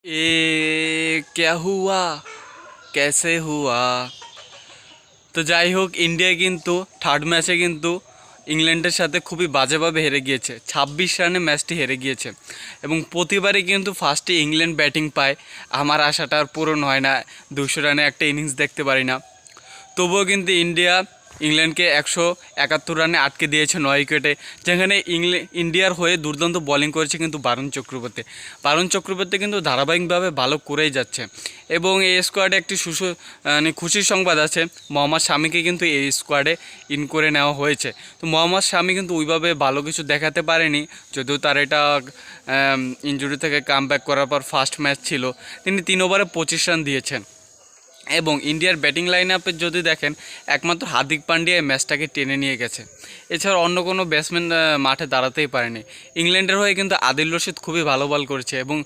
क्या हुआ कैसे हुआ। তো যাই হোক, ইন্ডিয়া কিন্তু থার্ড ম্যাচে কিন্তু ইংল্যান্ডের সাথে খুবই বাজেভাবে হেরে গিয়েছে। 26 রানে ম্যাচটি হেরে গিয়েছে এবং প্রতিবারই কিন্তু ফার্স্টে ইংল্যান্ড ব্যাটিং পায়। আমার আশাটা আর পূরণ হয় না, 200 রানে একটা ইনিংস দেখতে পারি না। তবুও কিন্তু ইংল্যান্ডকে 171 রানে আটকে দিয়েছে 9 উইকেটে, যেখানে ইন্ডিয়ার হয়ে দুর্দান্ত বোলিং করেছে কিন্তু বারুণ চক্রবর্তী কিন্তু ধারাবাহিকভাবে ভালো করেই যাচ্ছে। এবং এই স্কোয়াডে একটি খুশির সংবাদ আছে, মোহাম্মদ শামিকে কিন্তু এই স্কোয়াডে ইন করে নেওয়া হয়েছে। তো মোহাম্মদ শামি কিন্তু ওইভাবে ভালো কিছু দেখাতে পারেনি, যদিও তার এটা ইনজুরি থেকে কামব্যাক করার পর ফার্স্ট ম্যাচ ছিল। তিনি 3 ওভারে 25 রান দিয়েছেন। এবং ইন্ডিয়ার ব্যাটিং লাইন আপে যদি দেখেন, একমাত্র হার্দিক পান্ডিয়া এই ম্যাচটাকে টেনে নিয়ে গেছে। এছাড়া অন্য কোনো ব্যাটসম্যান মাঠে দাঁড়াতেই পারেনি। ইংল্যান্ডের হয়ে কিন্তু আদিল রশিদ খুবই ভালো বল করেছে এবং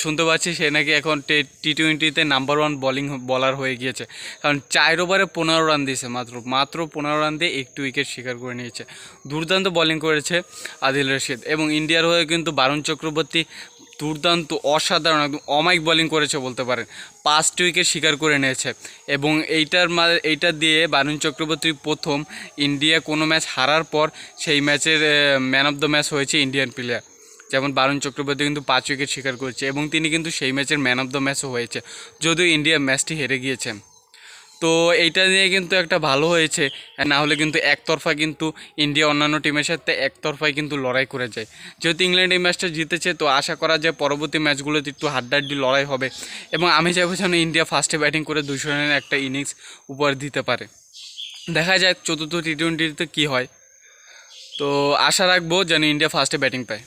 শুনতে পাচ্ছি সে নাকি এখন টি-20তে নাম্বার 1 বলার হয়ে গিয়েছে, কারণ 4 ওভারে 15 রান দিয়েছে, মাত্র 15 রান দিয়ে একটু উইকেট শিকার করে নিয়েছে। দুর্দান্ত বোলিং করেছে আদিল রশিদ। এবং ইন্ডিয়ার হয়ে কিন্তু বারুণ চক্রবর্তী দুর্দান্ত অসাধারণ একদম অমায়িক বোলিং করেছে বলতে পারেন, 5টি উইকেট শিকার করে নিয়েছে। এবং এইটা দিয়ে বারুণ চক্রবর্তী প্রথম ইন্ডিয়া কোনো ম্যাচ হারার পর সেই ম্যাচের ম্যান অফ দ্য ম্যাচ হয়েছে ইন্ডিয়ান প্লেয়ার। যেমন বারুণ চক্রবর্তী কিন্তু 5 উইকেট শিকার করেছে এবং তিনি কিন্তু সেই ম্যাচের ম্যান অফ দ্য ম্যাচও হয়েছে, যদিও ইন্ডিয়া ম্যাচটি হেরে গিয়েছে। তো এইটা নিয়ে কিন্তু একটা ভালো হয়েছে, না হলে কিন্তু একতরফা কিন্তু ইন্ডিয়া অন্যান্য টিমের সাথে একতরফায় কিন্তু লড়াই করে যায়। যেহেতু ইংল্যান্ড এই ম্যাচটা জিতেছে, তো আশা করা যায় পরবর্তী ম্যাচগুলোতে একটু হাড্ডাহাড্ডি লড়াই হবে এবং আমি চাইবো যেন ইন্ডিয়া ফার্স্টে ব্যাটিং করে 200 রানের একটা ইনিংস উপহার দিতে পারে। দেখা যাক চতুর্থ টি-20তে কী হয়। তো আশা রাখবো যেন ইন্ডিয়া ফার্স্টে ব্যাটিং পায়।